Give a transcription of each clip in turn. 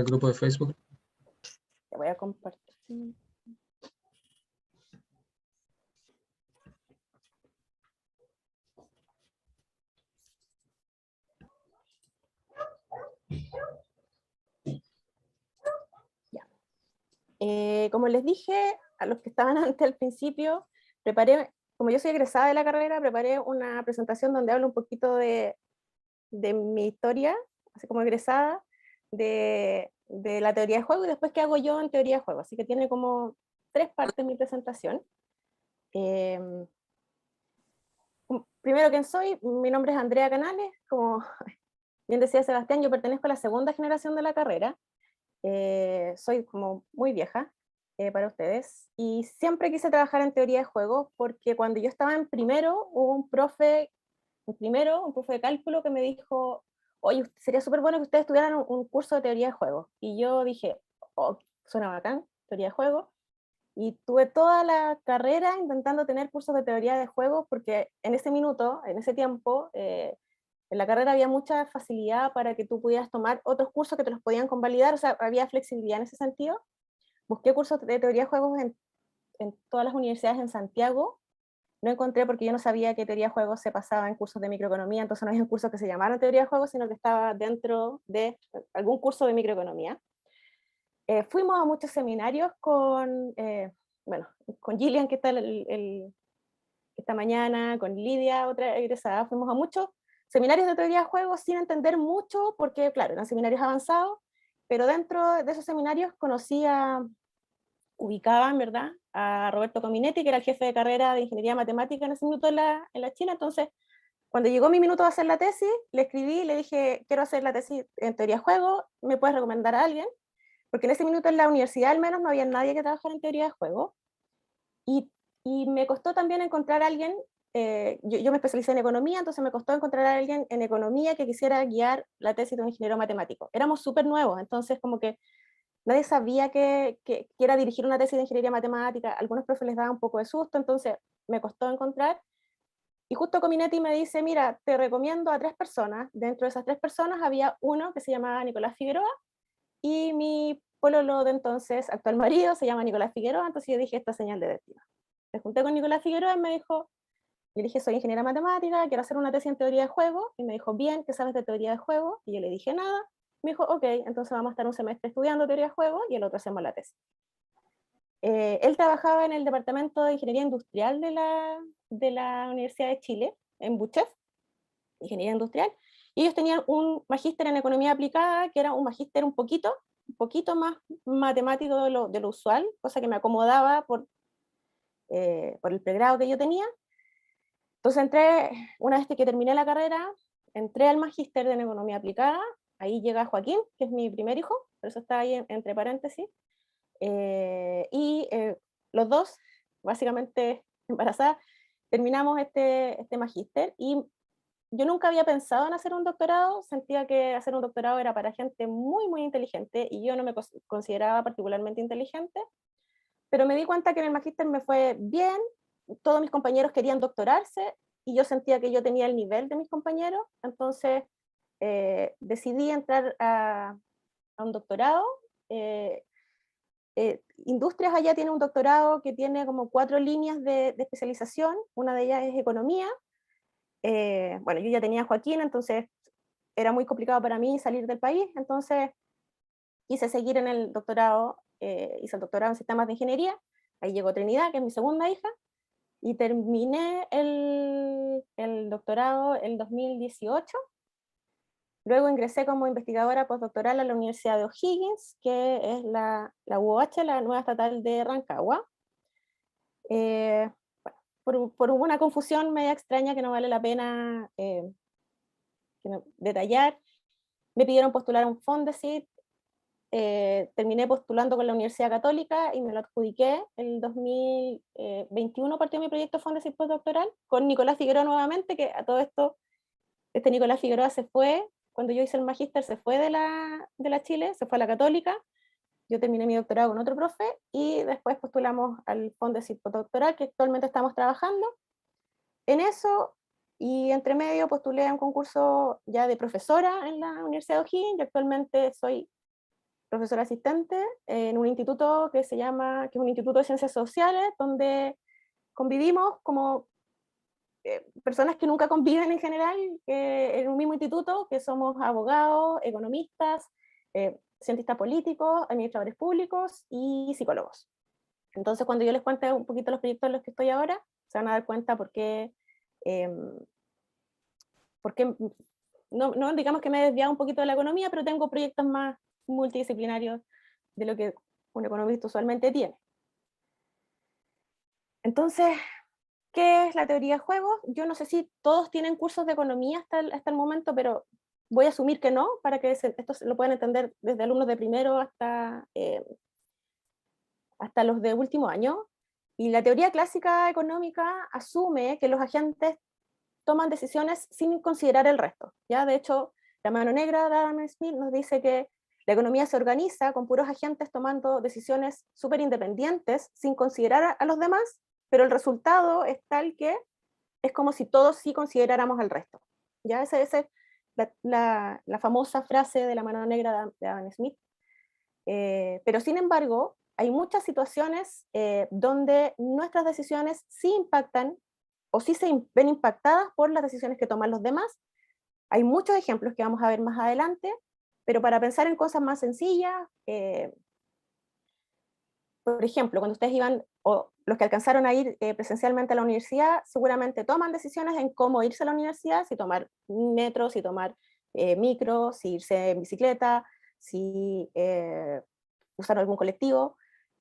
el grupo de Facebook. Te voy a compartir. Ya. Como les dije a los que estaban antes al principio, preparé, como yo soy egresada de la carrera, preparé una presentación donde hablo un poquito de mi historia, así como egresada, de la teoría de juego y después qué hago yo en teoría de juego. Así que tiene como 3 partes mi presentación. Primero, ¿quién soy? Mi nombre es Andrea Canales. Como bien decía Sebastián, yo pertenezco a la segunda generación de la carrera. Soy como muy vieja para ustedes. Y siempre quise trabajar en teoría de juegos porque cuando yo estaba en primero, hubo un profe de cálculo que me dijo, oye, sería súper bueno que ustedes tuvieran un curso de teoría de juegos. Y yo dije, oh, suena bacán, teoría de juegos. Y tuve toda la carrera intentando tener cursos de teoría de juegos porque en ese minuto, en ese tiempo, en la carrera había mucha facilidad para que tú pudieras tomar otros cursos que te los podían convalidar, o sea, había flexibilidad en ese sentido. Busqué cursos de teoría de juegos en todas las universidades en Santiago. No encontré porque yo no sabía que teoría de juegos se pasaba en cursos de microeconomía, entonces no había un curso que se llamara teoría de juegos, sino que estaba dentro de algún curso de microeconomía. Fuimos a muchos seminarios bueno, con Gillian, que está esta mañana, con Lidia, otra egresada, fuimos a muchos seminarios de teoría de juegos sin entender mucho, porque claro, eran seminarios avanzados, pero dentro de esos seminarios ubicaba, en verdad, a Roberto Cominetti, que era el jefe de carrera de Ingeniería Matemática en ese minuto en la China. Entonces, cuando llegó mi minuto de hacer la tesis, le escribí, le dije, quiero hacer la tesis en teoría de juegos, ¿me puedes recomendar a alguien? Porque en ese minuto en la universidad al menos no había nadie que trabajara en teoría de juegos. Y, y me costó también encontrar a alguien, yo me especialicé en economía, entonces me costó encontrar a alguien en economía que quisiera guiar la tesis de un ingeniero matemático. Éramos súper nuevos, entonces como que nadie sabía que era dirigir una tesis de ingeniería matemática, algunos profes les daba un poco de susto, entonces me costó encontrar. Y justo Cominetti me dice, mira, te recomiendo a 3 personas. Dentro de esas 3 personas había uno que se llamaba Nicolás Figueroa, y mi pololo de entonces, actual marido, se llama Nicolás Figueroa, entonces yo dije, esta señal de destino. Me junté con Nicolás Figueroa y me dijo, yo le dije, soy ingeniera matemática, quiero hacer una tesis en teoría de juego, y me dijo, bien, ¿qué sabes de teoría de juego? Y yo le dije, nada. Me dijo, ok, entonces vamos a estar un semestre estudiando teoría de juego y el otro hacemos la tesis. Él trabajaba en el departamento de ingeniería industrial de la Universidad de Chile, en Buchef, ingeniería industrial, y ellos tenían un magíster en economía aplicada, que era un magíster un poquito más matemático de lo usual, cosa que me acomodaba por el pregrado que yo tenía. Entonces una vez que terminé la carrera, entré al magíster en economía aplicada, ahí llega Joaquín, que es mi primer hijo, por eso está ahí entre paréntesis, y los dos, básicamente embarazadas, terminamos este magíster, y yo nunca había pensado en hacer un doctorado, sentía que hacer un doctorado era para gente muy, muy inteligente, y yo no me consideraba particularmente inteligente, pero me di cuenta que en el magíster me fue bien, todos mis compañeros querían doctorarse, y yo sentía que yo tenía el nivel de mis compañeros, entonces decidí entrar a un doctorado. Eh, Industrias allá tiene un doctorado que tiene como 4 líneas de especialización, una de ellas es economía. Bueno, yo ya tenía a Joaquín, entonces era muy complicado para mí salir del país, entonces quise seguir en el doctorado, hice el doctorado en sistemas de ingeniería, ahí llegó Trinidad, que es mi segunda hija, y terminé el doctorado el 2018. Luego ingresé como investigadora postdoctoral a la Universidad de O'Higgins, que es la UOH, la nueva estatal de Rancagua. Por una confusión media extraña que no vale la pena detallar, me pidieron postular a un Fondesit, terminé postulando con la Universidad Católica y me lo adjudiqué. El 2021 partió mi proyecto Fondesit postdoctoral con Nicolás Figueroa nuevamente, que a todo esto, este Nicolás Figueroa se fue, cuando yo hice el magíster, se fue de la Chile, se fue a la Católica. Yo terminé mi doctorado con otro profe y después postulamos al Fondesit postdoctoral, que actualmente estamos trabajando en eso, y entre medio postulé a un concurso ya de profesora en la Universidad de O'Higgins, y actualmente soy profesora asistente en un instituto que se llama, que es un instituto de ciencias sociales, donde convivimos como personas que nunca conviven en general en un mismo instituto, que somos abogados, economistas, cientistas políticos, administradores públicos y psicólogos. Entonces, cuando yo les cuente un poquito los proyectos en los que estoy ahora, se van a dar cuenta por qué no digamos que me he desviado un poquito de la economía, pero tengo proyectos más multidisciplinarios de lo que un economista usualmente tiene. Entonces, ¿qué es la teoría de juegos? Yo no sé si todos tienen cursos de economía hasta el momento, pero voy a asumir que no, para que esto lo puedan entender desde alumnos de primero hasta los de último año. Y la teoría clásica económica asume que los agentes toman decisiones sin considerar el resto. ¿Ya? De hecho, la mano negra de Adam Smith nos dice que la economía se organiza con puros agentes tomando decisiones súper independientes sin considerar a los demás, pero el resultado es tal que es como si todos sí consideráramos al resto. ¿Ya? Esa es la famosa frase de la mano negra de Adam Smith. Pero sin embargo, hay muchas situaciones donde nuestras decisiones sí impactan o sí se ven impactadas por las decisiones que toman los demás. Hay muchos ejemplos que vamos a ver más adelante, pero para pensar en cosas más sencillas, por ejemplo, cuando ustedes iban, o los que alcanzaron a ir presencialmente a la universidad, seguramente toman decisiones en cómo irse a la universidad, si tomar metro, si tomar micro, si irse en bicicleta, si usar algún colectivo,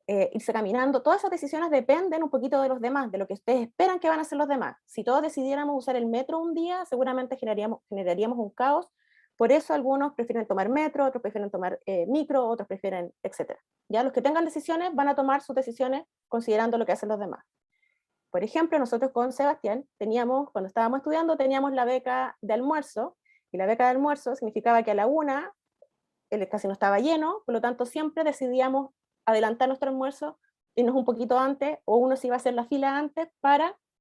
irse caminando. Todas esas decisiones dependen un poquito de los demás, de lo que ustedes esperan que van a hacer los demás. Si todos decidiéramos usar el metro un día, seguramente generaríamos un caos. Por eso algunos prefieren tomar metro, otros prefieren tomar micro, otros prefieren, etc. Ya los que tengan decisiones van a tomar sus decisiones considerando lo que hacen los demás. Por ejemplo, nosotros con Sebastián teníamos, cuando estábamos estudiando, teníamos la beca de almuerzo, y la beca de almuerzo significaba que a la 1 el casino estaba lleno, por lo tanto siempre decidíamos adelantar nuestro almuerzo, irnos un poquito antes, o uno se iba a hacer la fila antes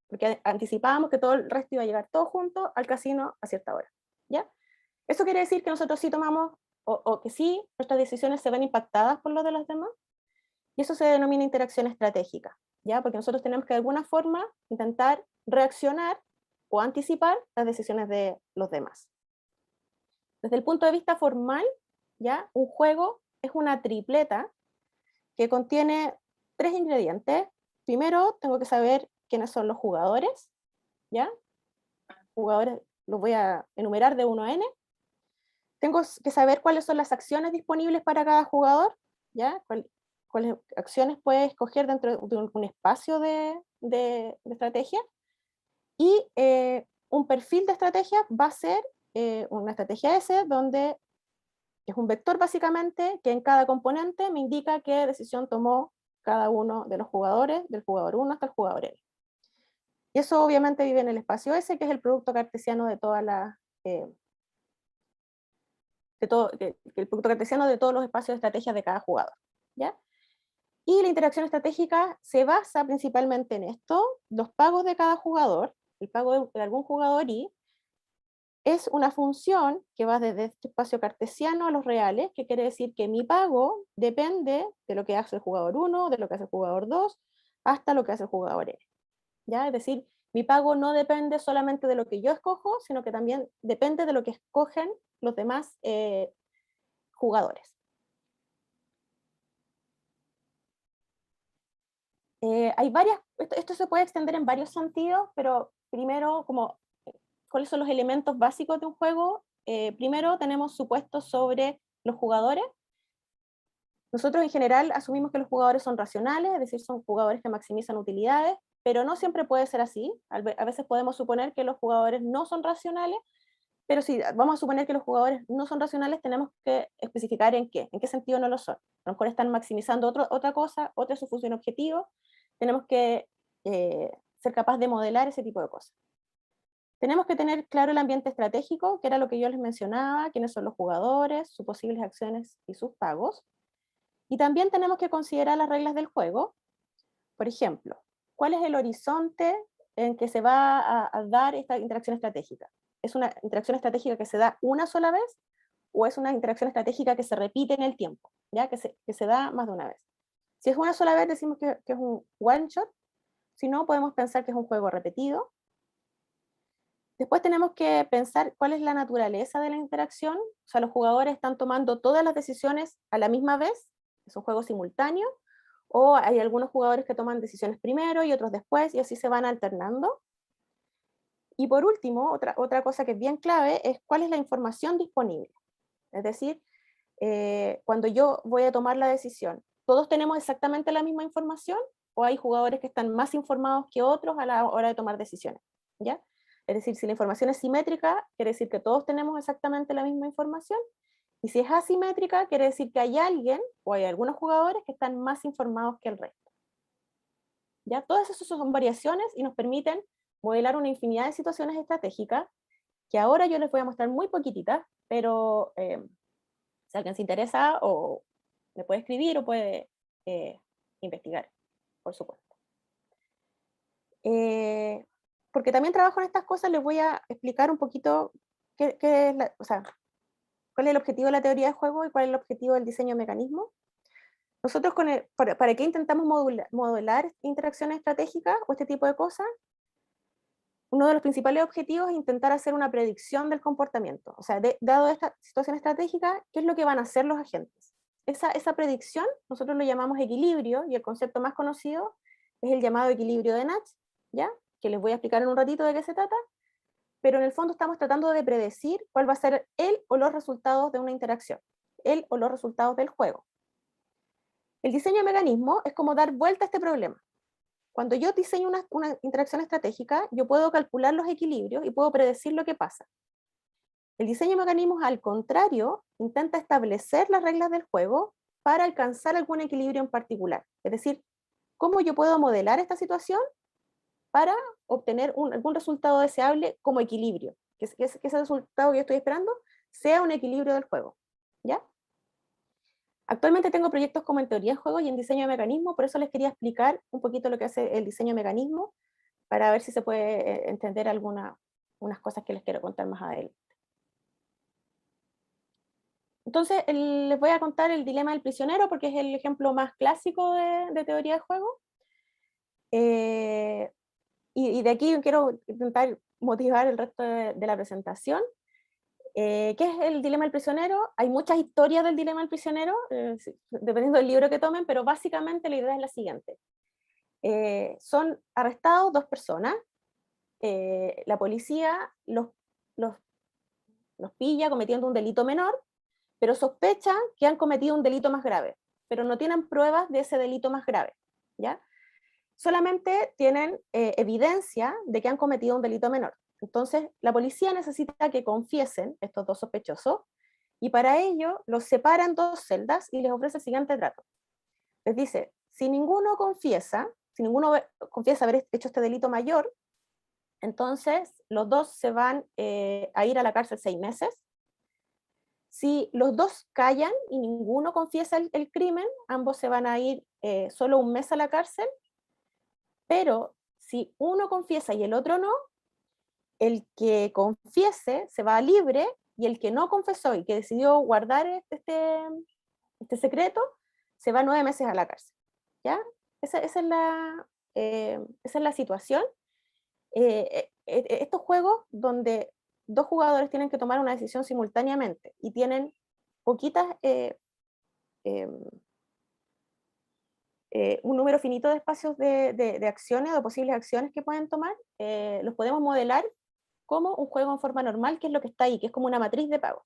porque anticipábamos que todo el resto iba a llegar todo junto al casino a cierta hora. ¿Ya? Eso quiere decir que nosotros sí tomamos, o que sí, nuestras decisiones se ven impactadas por lo de los demás, y eso se denomina interacción estratégica, ¿ya? Porque nosotros tenemos que de alguna forma intentar reaccionar o anticipar las decisiones de los demás. Desde el punto de vista formal, ¿ya? Un juego es una tripleta que contiene 3 ingredientes. Primero, tengo que saber quiénes son los jugadores, ¿ya? Jugadores, los voy a enumerar de 1 a n. Tengo que saber cuáles son las acciones disponibles para cada jugador, ¿ya? Cuáles acciones puede escoger dentro de un espacio de estrategia. Y un perfil de estrategia va a ser una estrategia S, donde es un vector básicamente que en cada componente me indica qué decisión tomó cada uno de los jugadores, del jugador 1 hasta el jugador n. Y eso obviamente vive en el espacio S, que es el producto cartesiano de todas las... el producto cartesiano de todos los espacios de estrategias de cada jugador, ¿ya? Y la interacción estratégica se basa principalmente en esto: los pagos de cada jugador, el pago de algún jugador y es una función que va desde este espacio cartesiano a los reales, que quiere decir que mi pago depende de lo que hace el jugador 1, de lo que hace el jugador 2, hasta lo que hace el jugador n. ¿Ya? Es decir, mi pago no depende solamente de lo que yo escojo, sino que también depende de lo que escogen los demás jugadores. Esto se puede extender en varios sentidos, pero primero, ¿cuáles son los elementos básicos de un juego? Primero tenemos supuestos sobre los jugadores. Nosotros en general asumimos que los jugadores son racionales, es decir, son jugadores que maximizan utilidades, pero no siempre puede ser así. A veces podemos suponer que los jugadores no son racionales, pero si vamos a suponer que los jugadores no son racionales, tenemos que especificar en qué sentido no lo son. A lo mejor están maximizando otra cosa, otra es su función objetivo. Tenemos que ser capaz de modelar ese tipo de cosas. Tenemos que tener claro el ambiente estratégico, que era lo que yo les mencionaba, quiénes son los jugadores, sus posibles acciones y sus pagos. Y también tenemos que considerar las reglas del juego. Por ejemplo, ¿cuál es el horizonte en que se va a dar esta interacción estratégica? ¿Es una interacción estratégica que se da una sola vez o es una interacción estratégica que se repite en el tiempo? ya que se da más de una vez. Si es una sola vez, decimos que es un one shot. Si no, podemos pensar que es un juego repetido. Después tenemos que pensar cuál es la naturaleza de la interacción. O sea, los jugadores están tomando todas las decisiones a la misma vez, es un juego simultáneo, o hay algunos jugadores que toman decisiones primero y otros después, y así se van alternando. Y por último, otra cosa que es bien clave es cuál es la información disponible. Es decir, cuando yo voy a tomar la decisión, ¿todos tenemos exactamente la misma información? ¿O hay jugadores que están más informados que otros a la hora de tomar decisiones? ¿Ya? Es decir, si la información es simétrica, quiere decir que todos tenemos exactamente la misma información. Y si es asimétrica, quiere decir que hay alguien o hay algunos jugadores que están más informados que el resto. ¿Ya? Todas esas son variaciones y nos permiten modelar una infinidad de situaciones estratégicas que ahora yo les voy a mostrar muy poquititas, pero si alguien se interesa o me puede escribir o puede investigar, por supuesto. Porque también trabajo en estas cosas, les voy a explicar un poquito qué es o sea, cuál es el objetivo de la teoría de juego y cuál es el objetivo del diseño de mecanismos. Nosotros, ¿para qué intentamos modelar interacciones estratégicas o este tipo de cosas? Uno de los principales objetivos es intentar hacer una predicción del comportamiento. O sea, dado esta situación estratégica, ¿qué es lo que van a hacer los agentes? Esa predicción nosotros lo llamamos equilibrio, y el concepto más conocido es el llamado equilibrio de Nash, ¿ya? Que les voy a explicar en un ratito de qué se trata, pero en el fondo estamos tratando de predecir cuál va a ser el o los resultados de una interacción, el o los resultados del juego. El diseño de mecanismo es como dar vuelta a este problema. Cuando yo diseño una interacción estratégica, yo puedo calcular los equilibrios y puedo predecir lo que pasa. El diseño de mecanismos, al contrario, intenta establecer las reglas del juego para alcanzar algún equilibrio en particular. Es decir, cómo yo puedo modelar esta situación para obtener algún resultado deseable como equilibrio. Que ese resultado que yo estoy esperando sea un equilibrio del juego. ¿Ya? Actualmente tengo proyectos como en teoría de juegos y en diseño de mecanismos, por eso les quería explicar un poquito lo que hace el diseño de mecanismos, para ver si se puede entender unas cosas que les quiero contar más adelante. Entonces, les voy a contar el dilema del prisionero, porque es el ejemplo más clásico de teoría de juego. Y de aquí quiero intentar motivar el resto de la presentación. ¿Qué es el dilema del prisionero? Hay muchas historias del dilema del prisionero, dependiendo del libro que tomen, pero básicamente la idea es la siguiente. Son arrestados dos personas, la policía los pilla cometiendo un delito menor, pero sospechan que han cometido un delito más grave, pero no tienen pruebas de ese delito más grave, ¿ya? Solamente tienen evidencia de que han cometido un delito menor. Entonces, la policía necesita que confiesen estos dos sospechosos, y para ello los separan dos celdas y les ofrece el siguiente trato. Les dice, si ninguno confiesa haber hecho este delito mayor, entonces los dos se van a ir a la cárcel 6 meses. Si los dos callan y ninguno confiesa el crimen, ambos se van a ir solo 1 mes a la cárcel, pero si uno confiesa y el otro no, el que confiese se va libre y el que no confesó y que decidió guardar este secreto se va 9 meses a la cárcel. ¿Ya? Esa es la situación. Estos juegos donde dos jugadores tienen que tomar una decisión simultáneamente y tienen poquitas, un número finito de espacios de acciones o de posibles acciones que pueden tomar, los podemos modelar como un juego en forma normal, que es lo que está ahí, que es como una matriz de pagos.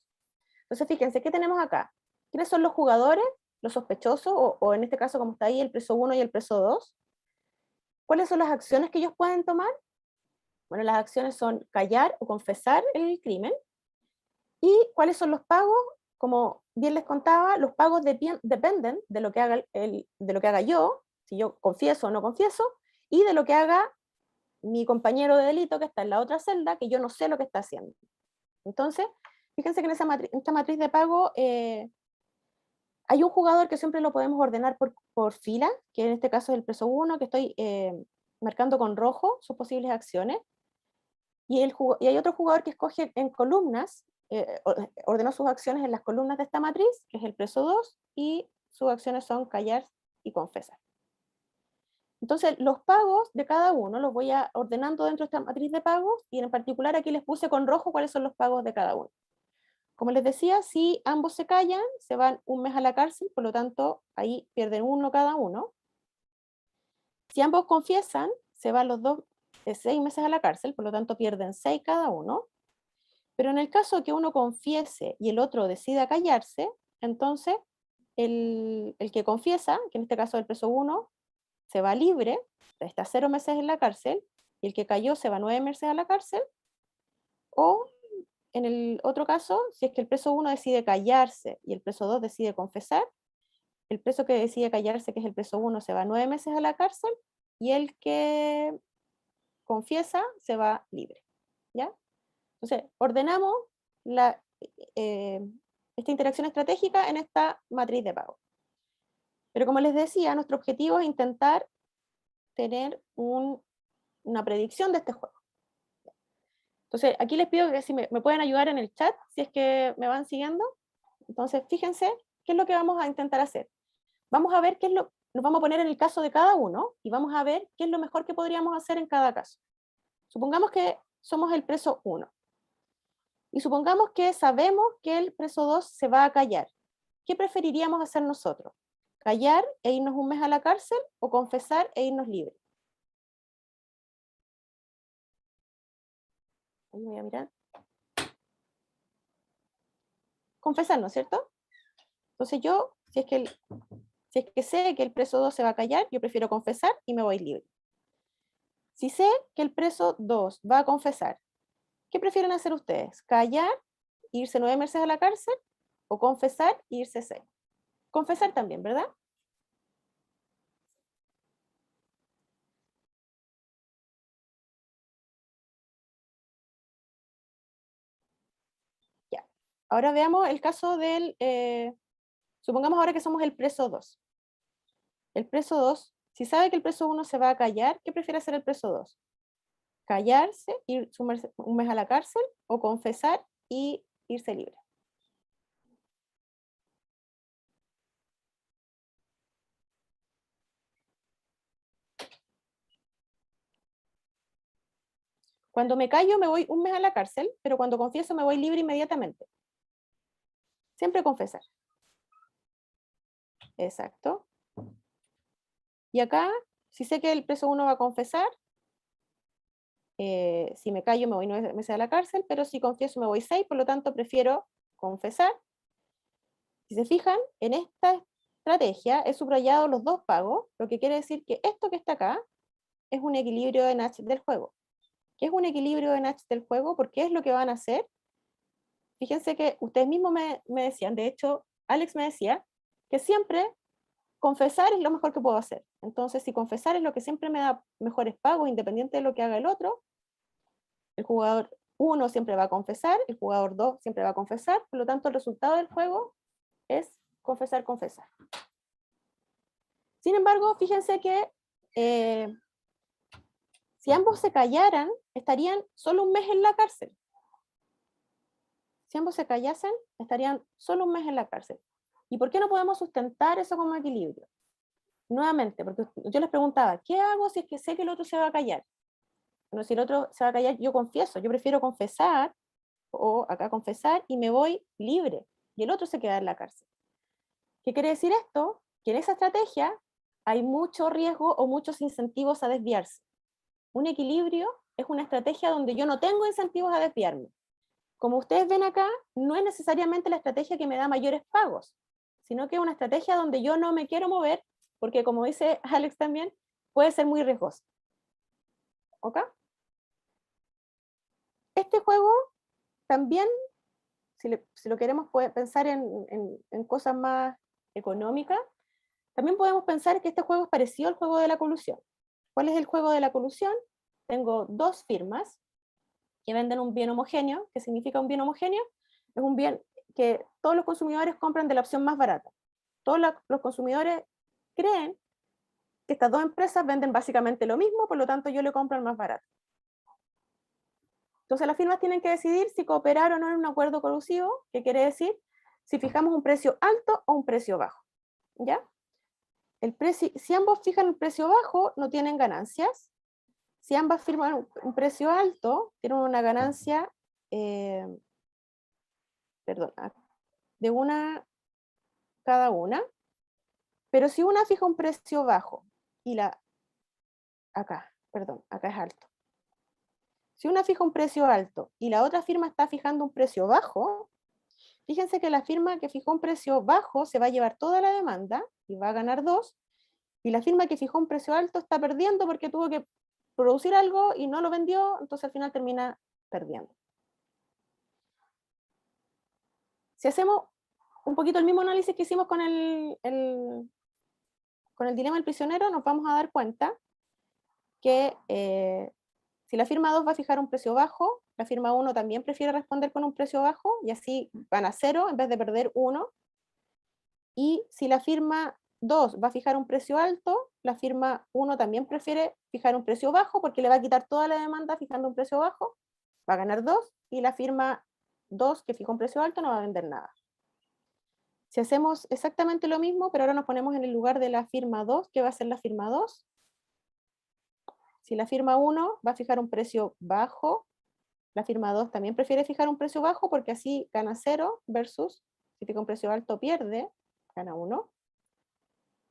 Entonces, fíjense, ¿qué tenemos acá? ¿Quiénes son los jugadores, los sospechosos, o en este caso, como está ahí, el preso 1 y el preso 2? ¿Cuáles son las acciones que ellos pueden tomar? Bueno, las acciones son callar o confesar el crimen. ¿Y cuáles son los pagos? Como bien les contaba, los pagos dependen de lo que haga yo, si yo confieso o no confieso, y de lo que haga mi compañero de delito que está en la otra celda, que yo no sé lo que está haciendo. Entonces, fíjense que en esta matriz de pago hay un jugador que siempre lo podemos ordenar por fila, que en este caso es el preso 1, que estoy marcando con rojo sus posibles acciones, y hay otro jugador que escoge en columnas, ordenó sus acciones en las columnas de esta matriz, que es el preso 2, y sus acciones son callar y confesar. Entonces, los pagos de cada uno los voy ordenando dentro de esta matriz de pagos, y en particular aquí les puse con rojo cuáles son los pagos de cada uno. Como les decía, si ambos se callan, se van un mes a la cárcel, por lo tanto, ahí pierden uno cada uno. Si ambos confiesan, se van los dos 6 meses a la cárcel, por lo tanto pierden 6 cada uno. Pero en el caso de que uno confiese y el otro decida callarse, entonces el que confiesa, que en este caso es el preso 1, se va libre, está 0 meses en la cárcel, y el que cayó se va 9 meses a la cárcel. O en el otro caso, si es que el preso 1 decide callarse y el preso 2 decide confesar, el preso que decide callarse, que es el preso 1, se va 9 meses a la cárcel, y el que confiesa se va libre. ¿Ya? Entonces, ordenamos eh, esta interacción estratégica en esta matriz de pago. Pero como les decía, nuestro objetivo es intentar tener una predicción de este juego. Entonces, aquí les pido que si me pueden ayudar en el chat, si es que me van siguiendo. Entonces, fíjense qué es lo que vamos a intentar hacer. Vamos a ver nos vamos a poner en el caso de cada uno, y vamos a ver qué es lo mejor que podríamos hacer en cada caso. Supongamos que somos el preso 1. Y supongamos que sabemos que el preso 2 se va a callar. ¿Qué preferiríamos hacer nosotros? ¿Callar e irnos un mes a la cárcel, o confesar e irnos libres? Ahí voy a mirar. Confesar, ¿no es cierto? Entonces yo, si es que sé que el preso 2 se va a callar, yo prefiero confesar y me voy libre. Si sé que el preso 2 va a confesar, ¿qué prefieren hacer ustedes? ¿Callar, irse 9 meses a la cárcel, o confesar e irse 6? Confesar también, ¿verdad? Ya. Ahora veamos el caso supongamos ahora que somos el preso 2. El preso 2, si sabe que el preso 1 se va a callar, ¿qué prefiere hacer el preso 2? ¿Callarse, ir un mes a la cárcel, o confesar y irse libre? Cuando me callo me voy un mes a la cárcel, pero cuando confieso me voy libre inmediatamente. Siempre confesar. Exacto. Y acá, si sé que el preso 1 va a confesar, si me callo me voy 9 meses a la cárcel, pero si confieso me voy 6, por lo tanto prefiero confesar. Si se fijan, en esta estrategia he subrayado los dos pagos, lo que quiere decir que esto que está acá es un equilibrio de Nash del juego. ¿Qué es un equilibrio de Nash del juego? Porque es lo que van a hacer. Fíjense que ustedes mismos me decían, de hecho, Alex me decía, que siempre confesar es lo mejor que puedo hacer. Entonces, si confesar es lo que siempre me da mejores pagos, independiente de lo que haga el otro, el jugador 1 siempre va a confesar, el jugador 2 siempre va a confesar, por lo tanto, el resultado del juego es confesar, confesar. Sin embargo, fíjense que si ambos se callaran, estarían solo un mes en la cárcel. Si ambos se callasen, estarían solo un mes en la cárcel. ¿Y por qué no podemos sustentar eso como equilibrio? Nuevamente, porque yo les preguntaba, ¿qué hago si es que sé que el otro se va a callar? Bueno, si el otro se va a callar, yo confieso, yo prefiero confesar, o acá confesar, y me voy libre, y el otro se queda en la cárcel. ¿Qué quiere decir esto? Que en esa estrategia hay mucho riesgo o muchos incentivos a desviarse. Un equilibrio es una estrategia donde yo no tengo incentivos a desviarme. Como ustedes ven acá, no es necesariamente la estrategia que me da mayores pagos, sino que es una estrategia donde yo no me quiero mover, porque como dice Alex también, puede ser muy riesgoso. ¿Ok? Este juego también, si lo queremos pensar en cosas más económicas, también podemos pensar que este juego es parecido al juego de la colusión. ¿Cuál es el juego de la colusión? Tengo dos firmas que venden un bien homogéneo. ¿Qué significa un bien homogéneo? Es un bien que todos los consumidores compran de la opción más barata. Todos los consumidores creen que estas dos empresas venden básicamente lo mismo, por lo tanto yo le compro el más barato. Entonces las firmas tienen que decidir si cooperar o no en un acuerdo colusivo, que quiere decir si fijamos un precio alto o un precio bajo. ¿ya? Si ambos fijan un precio bajo, no tienen ganancias. Si ambas firman un precio alto, tienen una ganancia, perdón, de una cada una. Pero si una fija un precio bajo y acá es alto. Si una fija un precio alto y la otra firma está fijando un precio bajo, fíjense que la firma que fijó un precio bajo se va a llevar toda la demanda y va a ganar 2, y la firma que fijó un precio alto está perdiendo porque tuvo que producir algo y no lo vendió, entonces al final termina perdiendo. Si hacemos un poquito el mismo análisis que hicimos con con el dilema del prisionero, nos vamos a dar cuenta que si la firma 2 va a fijar un precio bajo, la firma 1 también prefiere responder con un precio bajo y así van a 0 en vez de perder 1. Y si la firma 2 va a fijar un precio alto, la firma 1 también prefiere fijar un precio bajo porque le va a quitar toda la demanda fijando un precio bajo, va a ganar 2, y la firma 2 que fijó un precio alto no va a vender nada. Si hacemos exactamente lo mismo, pero ahora nos ponemos en el lugar de la firma 2, ¿qué va a ser la firma 2? Si la firma 1 va a fijar un precio bajo, la firma 2 también prefiere fijar un precio bajo porque así gana 0 versus si fija un precio alto pierde, gana 1.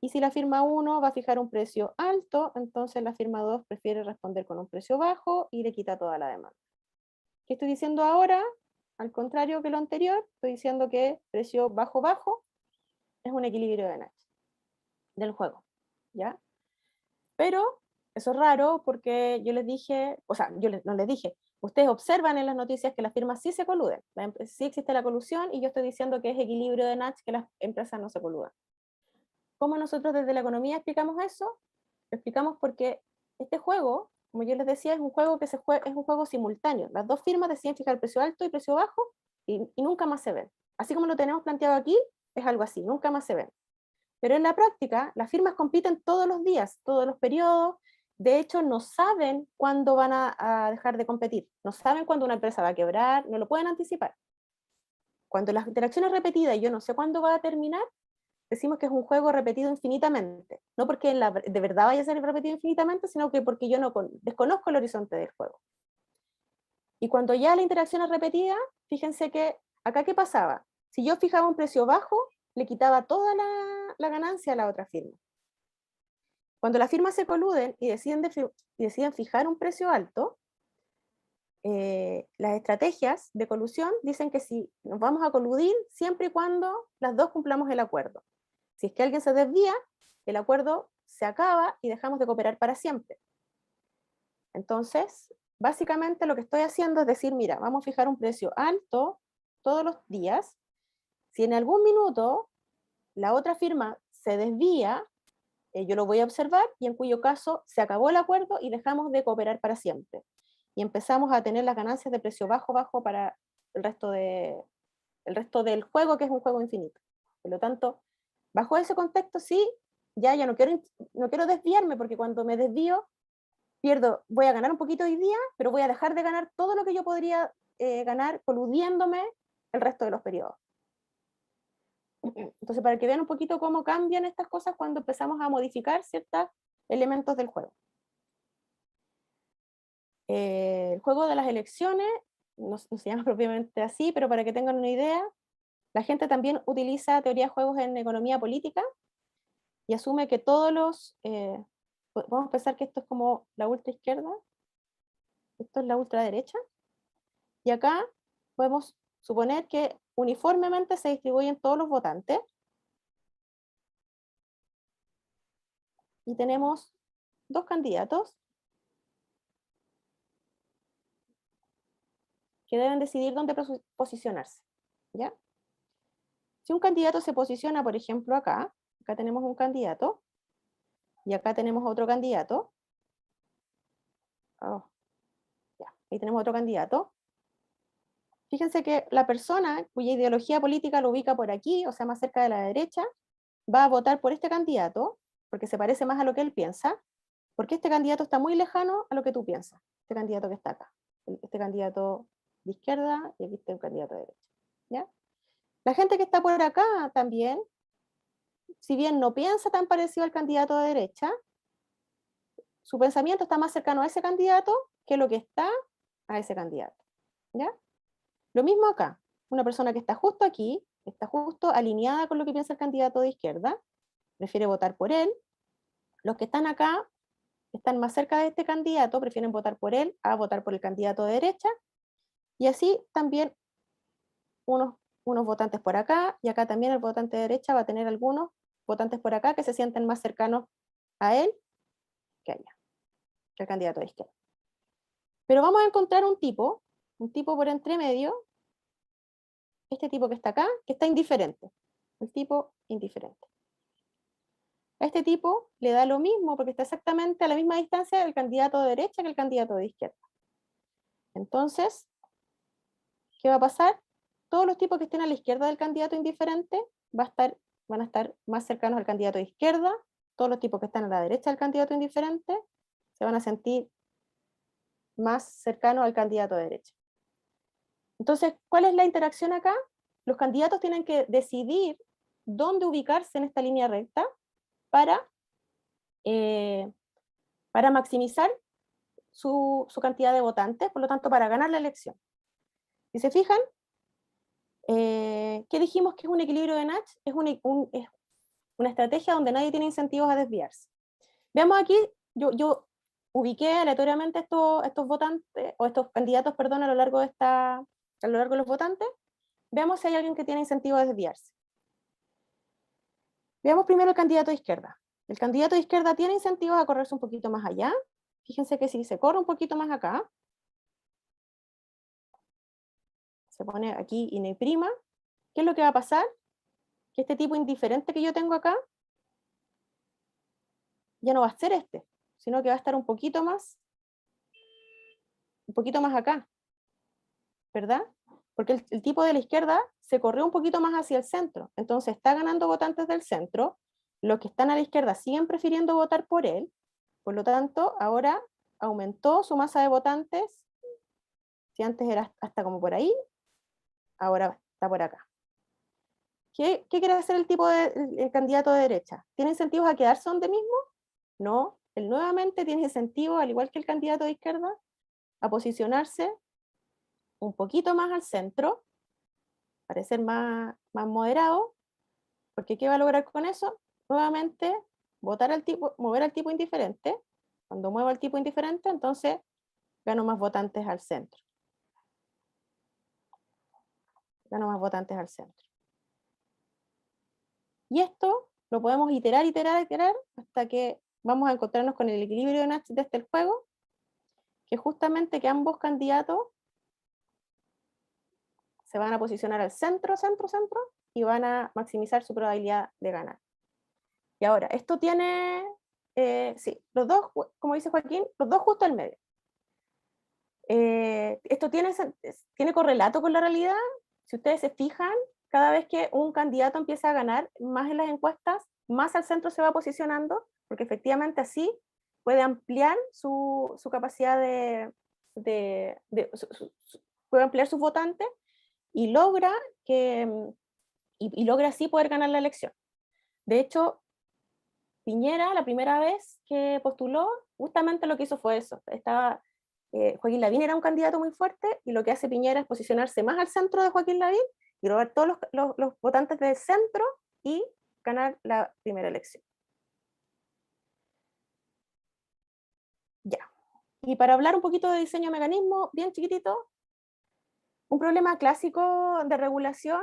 Y si la firma 1 va a fijar un precio alto, entonces la firma 2 prefiere responder con un precio bajo y le quita toda la demanda. ¿Qué estoy diciendo ahora? Al contrario que lo anterior, estoy diciendo que precio bajo-bajo es un equilibrio de Nash del juego, ¿ya? Pero eso es raro porque yo les dije, o sea, no les dije, ustedes observan en las noticias que las firmas sí se coluden, sí existe la colusión y yo estoy diciendo que es equilibrio de Nash que las empresas no se coludan. ¿Cómo nosotros desde la economía explicamos eso? Lo explicamos porque este juego, como yo les decía, es un juego que es un juego simultáneo. Las dos firmas deciden fijar precio alto y precio bajo y nunca más se ven. Así como lo tenemos planteado aquí, es algo así, nunca más se ven. Pero en la práctica, las firmas compiten todos los días, todos los periodos. De hecho, no saben cuándo van a dejar de competir. No saben cuándo una empresa va a quebrar, no lo pueden anticipar. Cuando la interacción es repetida y yo no sé cuándo va a terminar, decimos que es un juego repetido infinitamente. No porque de verdad vaya a ser repetido infinitamente, sino que porque yo no desconozco el horizonte del juego. Y cuando ya la interacción es repetida, fíjense que acá qué pasaba. Si yo fijaba un precio bajo, le quitaba toda la ganancia a la otra firma. Cuando las firmas se coluden y deciden fijar un precio alto, las estrategias de colusión dicen que si nos vamos a coludir siempre y cuando las dos cumplamos el acuerdo. Si es que alguien se desvía, el acuerdo se acaba y dejamos de cooperar para siempre. Entonces, básicamente lo que estoy haciendo es decir, mira, vamos a fijar un precio alto todos los días. Si en algún minuto la otra firma se desvía, yo lo voy a observar y en cuyo caso se acabó el acuerdo y dejamos de cooperar para siempre. Y empezamos a tener las ganancias de precio bajo para el resto del juego, que es un juego infinito. Por lo tanto, bajo ese contexto sí, ya no quiero desviarme, porque cuando me desvío, voy a ganar un poquito hoy día, pero voy a dejar de ganar todo lo que yo podría ganar coludiéndome el resto de los periodos. Entonces, para que vean un poquito cómo cambian estas cosas cuando empezamos a modificar ciertos elementos del juego. El juego de las elecciones no se llama propiamente así, pero para que tengan una idea, la gente también utiliza teoría de juegos en economía política y asume que vamos a pensar que esto es como la ultra izquierda, esto es la ultraderecha, y acá podemos suponer que uniformemente se distribuyen todos los votantes y tenemos dos candidatos que deben decidir dónde posicionarse, ¿ya? Si un candidato se posiciona, por ejemplo, acá tenemos un candidato, y acá tenemos otro candidato, oh, ya, ahí tenemos otro candidato. Fíjense que la persona cuya ideología política lo ubica por aquí, o sea, más cerca de la derecha, va a votar por este candidato, porque se parece más a lo que él piensa, porque este candidato está muy lejano a lo que tú piensas, este candidato que está acá, este candidato de izquierda, y aquí está un candidato de derecha, ¿ya? La gente que está por acá también si bien no piensa tan parecido al candidato de derecha, su pensamiento está más cercano a ese candidato que lo que está a ese candidato. ¿Ya? Lo mismo acá, una persona que está justo aquí, está justo alineada con lo que piensa el candidato de izquierda, prefiere votar por él. Los que están acá, están más cerca de este candidato, prefieren votar por él a votar por el candidato de derecha, y así también unos votantes por acá, y acá también el votante de derecha va a tener algunos votantes por acá que se sienten más cercanos a él que allá, que el candidato de izquierda. Pero vamos a encontrar un tipo por entre medio, este tipo que está acá, que está indiferente, el tipo indiferente. A este tipo le da lo mismo porque está exactamente a la misma distancia del candidato de derecha que el candidato de izquierda. Entonces, ¿qué va a pasar? Todos los tipos que estén a la izquierda del candidato indiferente van a estar más cercanos al candidato de izquierda. Todos los tipos que están a la derecha del candidato indiferente se van a sentir más cercanos al candidato de derecha. Entonces, ¿cuál es la interacción acá? Los candidatos tienen que decidir dónde ubicarse en esta línea recta para, para maximizar su cantidad de votantes, por lo tanto, para ganar la elección. Si se fijan, ¿qué dijimos que es un equilibrio de Nash? Es una estrategia donde nadie tiene incentivos a desviarse. Veamos aquí, yo ubiqué aleatoriamente estos votantes, o estos candidatos, perdón, a lo largo de los votantes. Veamos si hay alguien que tiene incentivo a desviarse. Veamos primero el candidato de izquierda. El candidato de izquierda tiene incentivos a correrse un poquito más allá. Fíjense que si se corre un poquito más acá, se pone aquí y ne prima, ¿qué es lo que va a pasar? Que este tipo indiferente que yo tengo acá, ya no va a ser este, sino que va a estar un poquito más acá, ¿verdad? Porque el tipo de la izquierda se corrió un poquito más hacia el centro, entonces está ganando votantes del centro, los que están a la izquierda siguen prefiriendo votar por él, por lo tanto, ahora aumentó su masa de votantes, si antes era hasta como por ahí, ahora está por acá. ¿Qué quiere hacer el candidato de derecha? ¿Tiene incentivos a quedarse donde mismo? No, él nuevamente tiene incentivo, al igual que el candidato de izquierda, a posicionarse un poquito más al centro, para ser más moderado, porque ¿qué va a lograr con eso? Nuevamente, mover al tipo indiferente. Cuando muevo al tipo indiferente, entonces gano más votantes al centro. Gano más votantes al centro. Y esto lo podemos iterar hasta que vamos a encontrarnos con el equilibrio de Nash desde el juego, que justamente que ambos candidatos se van a posicionar al centro, y van a maximizar su probabilidad de ganar. Y ahora, esto tiene, sí, los dos, como dice Joaquín, los dos justo al medio. Esto tiene correlato con la realidad. Si ustedes se fijan, cada vez que un candidato empieza a ganar más en las encuestas, más al centro se va posicionando, porque efectivamente así puede ampliar su capacidad puede ampliar sus votantes y logra logra así poder ganar la elección. De hecho, Piñera, la primera vez que postuló, justamente lo que hizo fue eso. Joaquín Lavín era un candidato muy fuerte, y lo que hace Piñera es posicionarse más al centro de Joaquín Lavín y robar todos los votantes del centro y ganar la primera elección. Ya. Y para hablar un poquito de diseño de mecanismo, bien chiquitito, un problema clásico de regulación,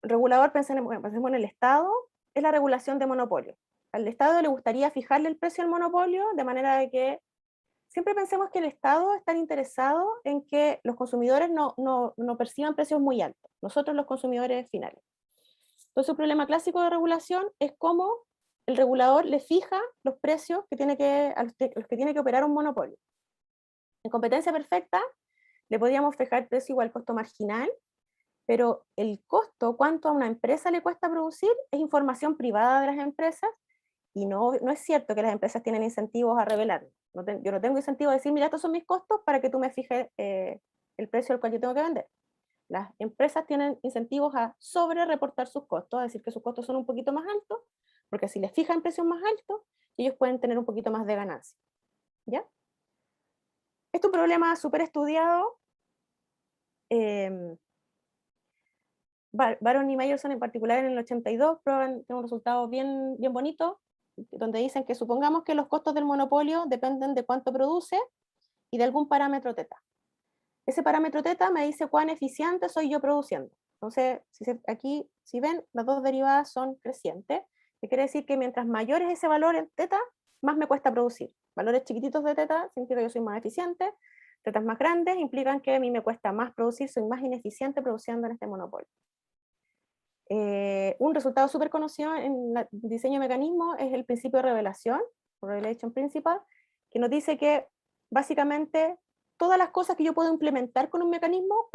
regulador, pensemos en el Estado, es la regulación de monopolio. Al Estado le gustaría fijarle el precio al monopolio, de manera de que siempre pensemos que el Estado está interesado en que los consumidores no perciban precios muy altos, nosotros los consumidores finales. Entonces, un problema clásico de regulación es cómo el regulador le fija los precios a los que tiene que operar un monopolio. En competencia perfecta, le podríamos fijar precio igual costo marginal, pero el costo, cuánto a una empresa le cuesta producir, es información privada de las empresas, y no es cierto que las empresas tienen incentivos a revelarlo. Yo no tengo incentivo a decir, mira, estos son mis costos para que tú me fijes el precio al cual yo tengo que vender. las empresas tienen incentivos a sobre reportar sus costos, es decir, que sus costos son un poquito más altos, porque si les fijan precios más altos, ellos pueden tener un poquito más de ganancia. ¿Ya? Este es un problema súper estudiado. Baron y Meyerson en particular en el 82 tienen un resultado bien, bien bonito, donde dicen que supongamos que los costos del monopolio dependen de cuánto produce y de algún parámetro teta. Ese parámetro teta me dice cuán eficiente soy yo produciendo. Entonces, aquí, si ven, las dos derivadas son crecientes, que quiere decir que mientras mayor es ese valor en teta, más me cuesta producir. Valores chiquititos de teta significa que yo soy más eficiente, tetas más grandes implican que a mí me cuesta más producir, soy más ineficiente produciendo en este monopolio. Un resultado súper conocido en el diseño de mecanismos es el principio de revelación, Revelation Principle, que nos dice que básicamente todas las cosas que yo puedo implementar con un mecanismo,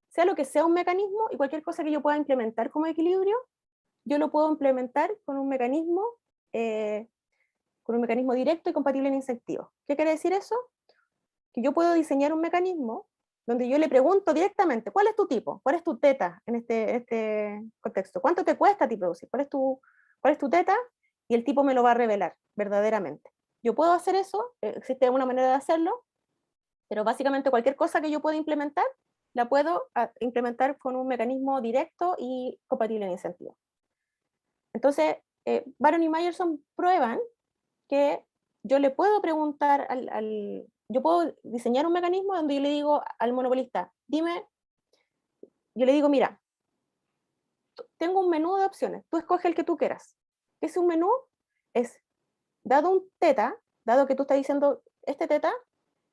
sea lo que sea un mecanismo, y cualquier cosa que yo pueda implementar como equilibrio, yo lo puedo implementar con un mecanismo directo y compatible en incentivos. ¿Qué quiere decir eso? Que yo puedo diseñar un mecanismo donde yo le pregunto directamente, ¿cuál es tu tipo? ¿Cuál es tu teta en este contexto? ¿Cuánto te cuesta a ti producir? ¿Cuál es tu teta? Y el tipo me lo va a revelar verdaderamente. Yo puedo hacer eso, existe una manera de hacerlo, pero básicamente cualquier cosa que yo pueda implementar, la puedo implementar con un mecanismo directo y compatible en incentivos. Entonces, Baron y Meyerson prueban que yo le puedo preguntar yo puedo diseñar un mecanismo donde yo le digo al monopolista, yo le digo, mira, tengo un menú de opciones, tú escoge el que tú quieras. Ese un menú es, dado un teta, dado que tú estás diciendo, este teta,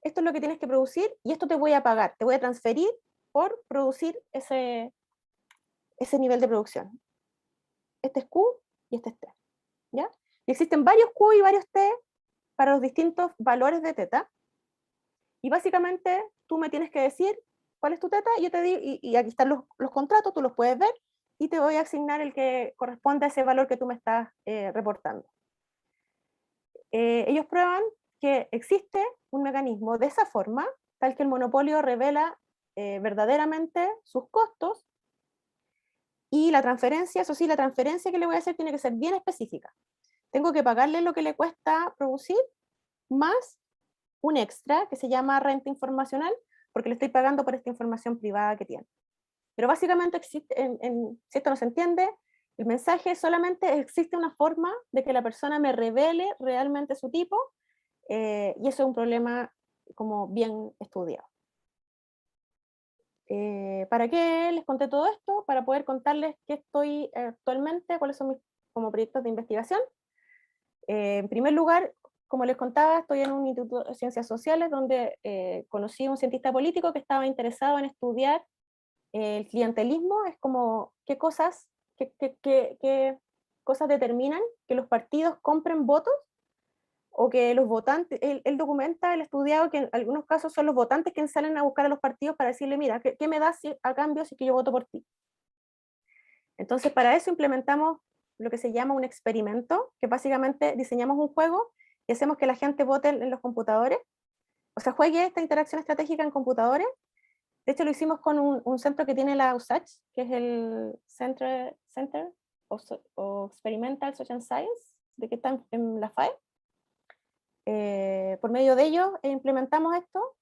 esto es lo que tienes que producir y esto te voy a pagar, te voy a transferir por producir ese nivel de producción. Este es Q y este es T. ¿Ya? Y existen varios Q y varios T para los distintos valores de teta. Y básicamente tú me tienes que decir cuál es tu teta, y yo te digo, y aquí están los contratos, tú los puedes ver, y te voy a asignar el que corresponde a ese valor que tú me estás reportando. Ellos prueban que existe un mecanismo de esa forma, tal que el monopolio revela verdaderamente sus costos, y la transferencia, eso sí, la transferencia que le voy a hacer tiene que ser bien específica. Tengo que pagarle lo que le cuesta producir, más un extra que se llama renta informacional, porque le estoy pagando por esta información privada que tiene. Pero básicamente existe, si esto no se entiende, el mensaje solamente existe una forma de que la persona me revele realmente su tipo, y eso es un problema como bien estudiado. ¿Para qué les conté todo esto? Para poder contarles qué estoy actualmente, cuáles son mis como proyectos de investigación. En primer lugar, como les contaba, estoy en un instituto de ciencias sociales donde conocí a un cientista político que estaba interesado en estudiar el clientelismo, es como qué cosas determinan que los partidos compren votos, o que los votantes, él documenta, el estudiado que en algunos casos son los votantes quienes salen a buscar a los partidos para decirle, mira, ¿qué me das a cambio si que yo voto por ti? Entonces, para eso implementamos lo que se llama un experimento, que básicamente diseñamos un juego y hacemos que la gente vote en los computadores, o sea, juegue esta interacción estratégica en computadores. De hecho, lo hicimos con un centro que tiene la USACH, que es el Center of Experimental Social Science, de que está en la FAE. Por medio de ellos implementamos esto,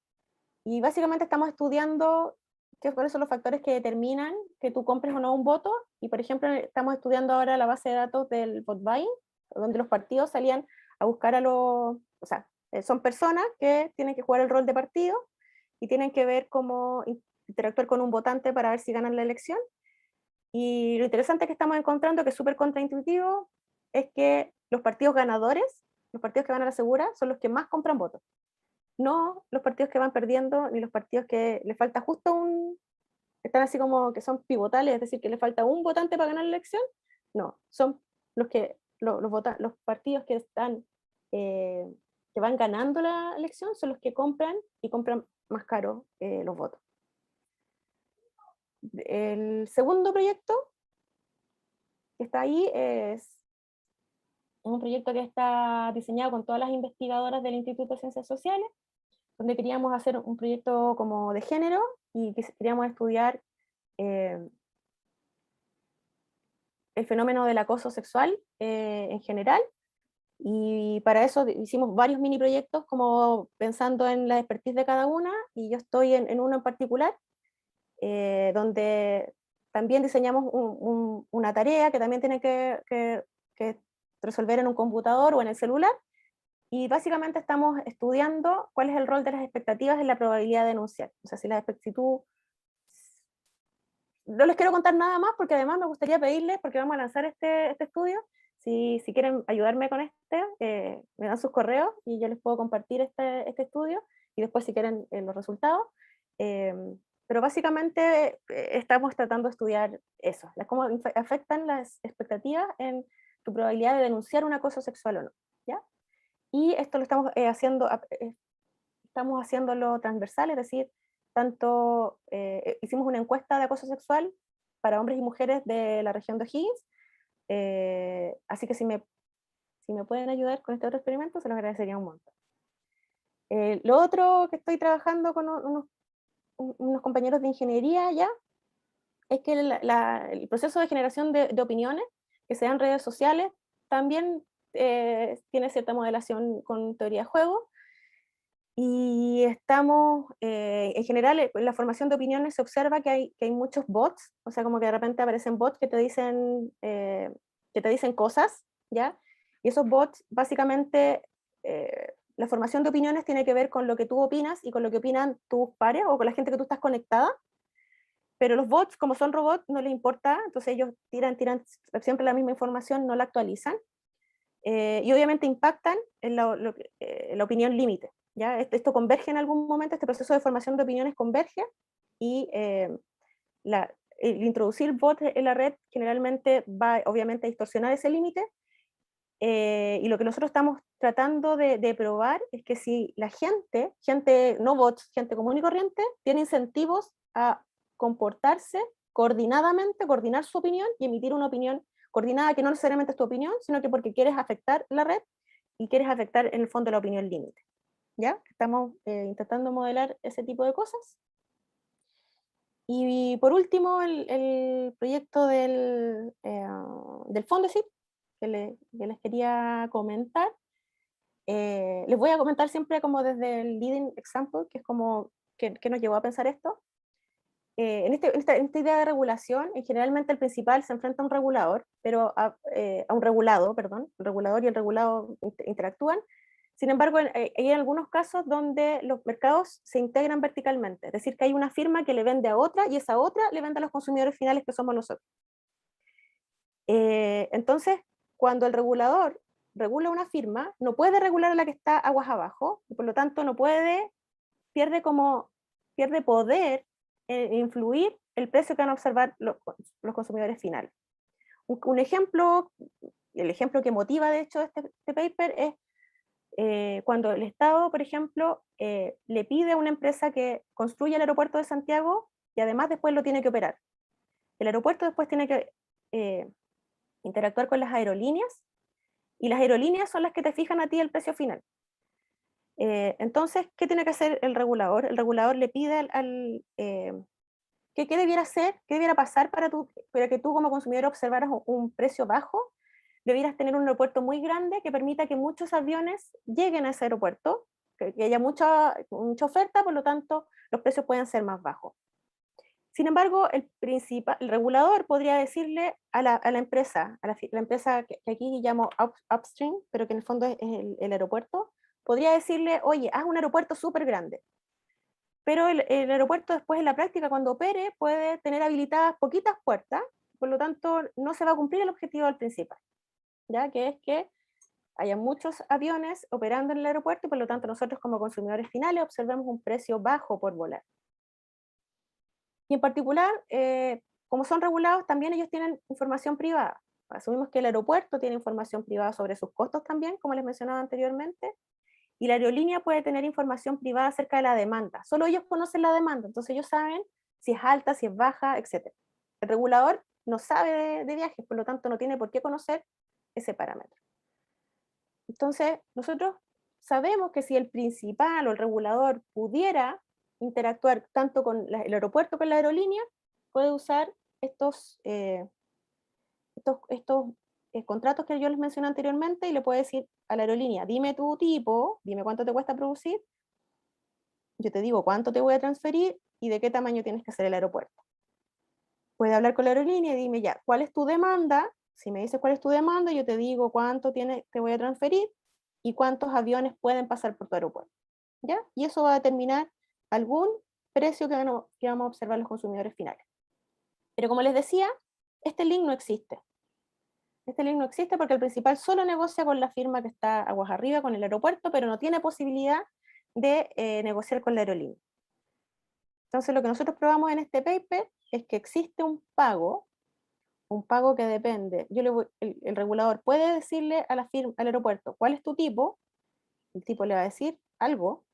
y básicamente estamos estudiando cuáles son los factores que determinan que tú compres o no un voto. Y por ejemplo, estamos estudiando ahora la base de datos del vote buying, donde los partidos salían a buscar o sea, son personas que tienen que jugar el rol de partido y tienen que ver cómo interactuar con un votante para ver si ganan la elección. Y lo interesante que estamos encontrando, que es súper contraintuitivo, es que los partidos ganadores, los partidos que van a la segura, son los que más compran votos. No los partidos que van perdiendo, ni los partidos que les falta están así como que son pivotales, es decir, que le falta un votante para ganar la elección. No, son los partidos que están, que van ganando la elección, son los que compran, y compran más caro los votos. El segundo proyecto que está ahí es un proyecto que está diseñado con todas las investigadoras del Instituto de Ciencias Sociales, donde queríamos hacer un proyecto como de género, y queríamos estudiar el fenómeno del acoso sexual en general, y para eso hicimos varios mini proyectos como pensando en la expertise de cada una, y yo estoy en uno en particular, donde también diseñamos una tarea que también tiene que resolver en un computador o en el celular, y básicamente estamos estudiando cuál es el rol de las expectativas en la probabilidad de denunciar. O sea, si tú... No les quiero contar nada más porque además me gustaría pedirles, porque vamos a lanzar este estudio, si quieren ayudarme con me dan sus correos y yo les puedo compartir este estudio y después si quieren los resultados. Eh, pero básicamente estamos tratando de estudiar eso, cómo afectan las expectativas en tu probabilidad de denunciar un acoso sexual o no. ¿Ya? Y esto lo estamos estamos haciéndolo transversal, es decir, tanto hicimos una encuesta de acoso sexual para hombres y mujeres de la región de O'Higgins, así que si me pueden ayudar con este otro experimento, se los agradecería un montón. Lo otro que estoy trabajando con unos compañeros de ingeniería ya, es que el proceso de generación de opiniones que se dan en redes sociales también tiene cierta modelación con teoría de juego, y estamos, en general, en la formación de opiniones se observa que hay muchos bots, o sea, como que de repente aparecen bots que te dicen cosas, ¿ya? Y esos bots, básicamente, la formación de opiniones tiene que ver con lo que tú opinas y con lo que opinan tus pares o con la gente que tú estás conectada, pero los bots, como son robots, no les importa, entonces ellos tiran siempre la misma información, no la actualizan, y obviamente impactan en la opinión límite. ¿Ya? Esto converge en algún momento, este proceso de formación de opiniones converge, y el introducir bots en la red generalmente va obviamente a distorsionar ese límite, y lo que nosotros estamos tratando de probar es que si la gente no bots, gente común y corriente, tiene incentivos a comportarse coordinadamente, coordinar su opinión y emitir una opinión coordinada que no necesariamente es tu opinión, sino que porque quieres afectar la red y quieres afectar en el fondo la opinión límite. ¿Ya? Estamos intentando modelar ese tipo de cosas. Y por último, el proyecto del Fondesit, que les quería comentar. Les voy a comentar siempre como desde el leading example, que es como que nos llevó a pensar esto. En esta idea de regulación, generalmente el principal se enfrenta a un regulador, pero a un regulado, perdón, el regulador y el regulado interactúan. Sin embargo, hay algunos casos donde los mercados se integran verticalmente, es decir, que hay una firma que le vende a otra y esa otra le vende a los consumidores finales que somos nosotros. Entonces, cuando el regulador regula una firma, no puede regular a la que está aguas abajo, y por lo tanto pierde poder en influir el precio que van a observar los consumidores finales. Un ejemplo, el ejemplo que motiva de hecho este paper es cuando el Estado, por ejemplo, le pide a una empresa que construya el aeropuerto de Santiago y además después lo tiene que operar. El aeropuerto después tiene que interactuar con las aerolíneas, y las aerolíneas son las que te fijan a ti el precio final. Entonces, ¿qué tiene que hacer el regulador? El regulador le pide ¿qué debiera hacer, qué debiera pasar para que tú como consumidor observaras un precio bajo? Debieras tener un aeropuerto muy grande que permita que muchos aviones lleguen a ese aeropuerto, que haya mucha oferta, por lo tanto los precios pueden ser más bajos. Sin embargo, el regulador podría decirle a la empresa, la empresa que aquí llamo upstream, pero que en el fondo es el aeropuerto, podría decirle, oye, haz un aeropuerto súper grande. Pero el aeropuerto después en la práctica, cuando opere, puede tener habilitadas poquitas puertas, por lo tanto no se va a cumplir el objetivo del principal, ¿ya? Que es que haya muchos aviones operando en el aeropuerto y por lo tanto nosotros como consumidores finales observemos un precio bajo por volar. Y en particular, como son regulados, también ellos tienen información privada. Asumimos que el aeropuerto tiene información privada sobre sus costos también, como les mencionaba anteriormente, y la aerolínea puede tener información privada acerca de la demanda. Solo ellos conocen la demanda, entonces ellos saben si es alta, si es baja, etc. El regulador no sabe de viajes, por lo tanto no tiene por qué conocer ese parámetro. Entonces, nosotros sabemos que si el principal o el regulador pudiera interactuar tanto con el aeropuerto como con la aerolínea, puede usar estos, contratos que yo les mencioné anteriormente y le puede decir a la aerolínea, dime tu tipo, dime cuánto te cuesta producir, yo te digo cuánto te voy a transferir y de qué tamaño tienes que hacer el aeropuerto. Puede hablar con la aerolínea y dime ya, ¿cuál es tu demanda? Si me dices cuál es tu demanda, yo te digo cuánto te voy a transferir y cuántos aviones pueden pasar por tu aeropuerto. ¿Ya? Y eso va a determinar algún precio que vamos a observar los consumidores finales. Pero como les decía, este link no existe. Este link no existe porque el principal solo negocia con la firma que está aguas arriba, con el aeropuerto, pero no tiene posibilidad de negociar con la aerolínea. Entonces lo que nosotros probamos en este paper es que existe un pago que depende. El regulador puede decirle a la firma, al aeropuerto, ¿cuál es tu tipo? El tipo le va a decir algo,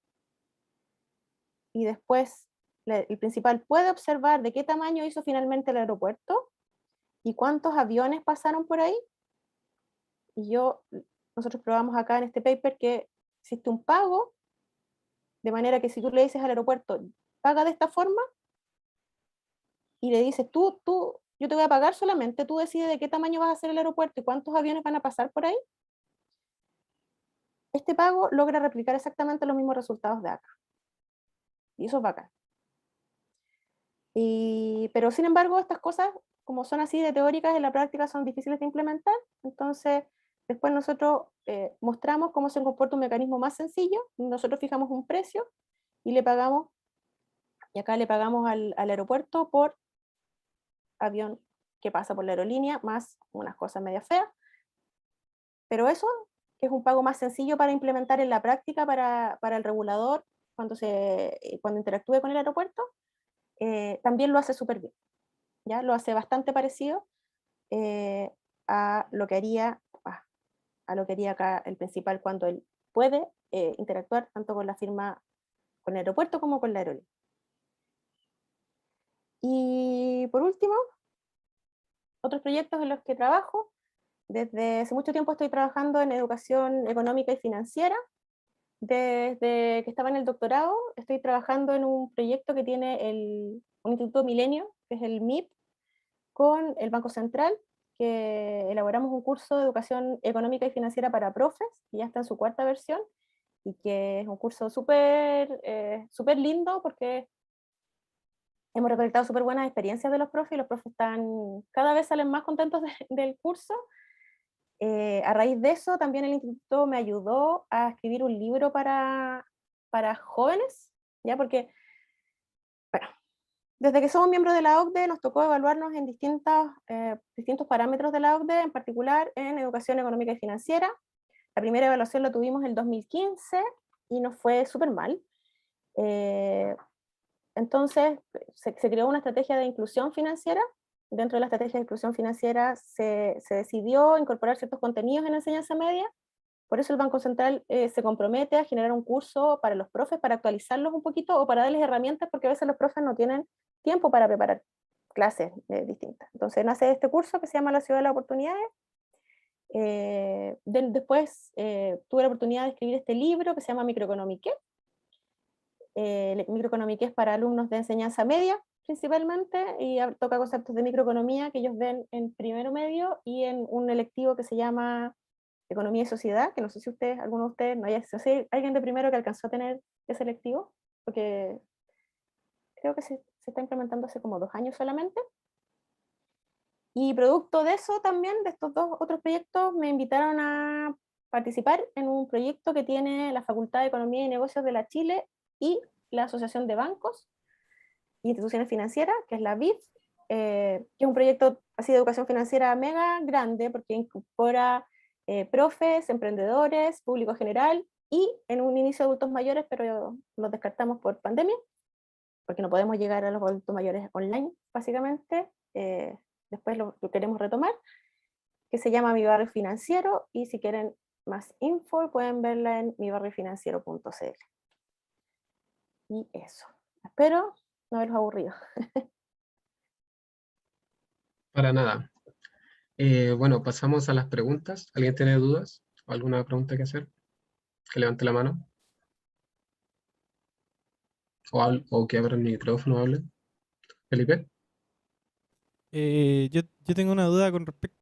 y después el principal puede observar de qué tamaño hizo finalmente el aeropuerto y cuántos aviones pasaron por ahí. Y nosotros probamos acá en este paper que existe un pago, de manera que si tú le dices al aeropuerto, paga de esta forma, y le dices, yo te voy a pagar solamente, tú decides de qué tamaño vas a hacer el aeropuerto y cuántos aviones van a pasar por ahí, este pago logra replicar exactamente los mismos resultados de acá. Y eso es bacán. Pero sin embargo, estas cosas, como son así de teóricas, en la práctica son difíciles de implementar. Entonces, después nosotros mostramos cómo se comporta un mecanismo más sencillo. Nosotros fijamos un precio y le pagamos, y acá le pagamos al aeropuerto por avión que pasa por la aerolínea, más unas cosas media feas. Pero eso es un pago más sencillo para implementar en la práctica para el regulador cuando interactúe con el aeropuerto. También lo hace súper bien, ¿ya? Lo hace bastante parecido eh, a lo que haría acá el principal cuando él puede interactuar tanto con la firma, con el aeropuerto como con la aerolínea. Y por último, otros proyectos en los que trabajo. Desde hace mucho tiempo estoy trabajando en educación económica y financiera. Desde que estaba en el doctorado, estoy trabajando en un proyecto que tiene un Instituto Milenio, que es el MIP, con el Banco Central, que elaboramos un curso de educación económica y financiera para profes, que ya está en su cuarta versión, y que es un curso súper lindo porque hemos recolectado súper buenas experiencias de los profes y los profes cada vez salen más contentos del curso. A raíz de eso, también el instituto me ayudó a escribir un libro para jóvenes, ¿ya? Porque, bueno, desde que somos miembros de la OCDE nos tocó evaluarnos en distintos parámetros de la OCDE, en particular en educación económica y financiera. La primera evaluación la tuvimos en el 2015 y nos fue súper mal. Entonces se creó una estrategia de inclusión financiera. Dentro de la estrategia de inclusión financiera se decidió incorporar ciertos contenidos en la enseñanza media. Por eso el Banco Central se compromete a generar un curso para los profes, para actualizarlos un poquito o para darles herramientas, porque a veces los profes no tienen tiempo para preparar clases distintas. Entonces nace este curso que se llama La Ciudad de las Oportunidades. Después tuve la oportunidad de escribir este libro que se llama Microeconomiqué. Microeconomiqué es para alumnos de enseñanza media principalmente, y toca conceptos de microeconomía que ellos ven en primero medio y en un electivo que se llama Economía y Sociedad, que no sé si alguno de ustedes, no hay alguien de primero que alcanzó a tener ese electivo, porque creo que se está implementando hace como 2 años solamente. Y producto de eso también, de estos dos otros proyectos, me invitaron a participar en un proyecto que tiene la Facultad de Economía y Negocios de la Chile y la Asociación de Bancos e Instituciones Financieras, que es la BIF, que es un proyecto así de educación financiera mega grande, porque incorpora profes, emprendedores, público general, y en un inicio adultos mayores, pero los descartamos por pandemia, porque no podemos llegar a los adultos mayores online, básicamente. Después lo queremos retomar, que se llama Mi Barrio Financiero, y si quieren más info pueden verla en mibarriofinanciero.cl. Y eso. Espero no haberlos aburrido. Para nada. Bueno, pasamos a las preguntas. ¿Alguien tiene dudas o alguna pregunta que hacer? Que levante la mano. O que abra el micrófono, hable. Felipe. Yo tengo una duda con respecto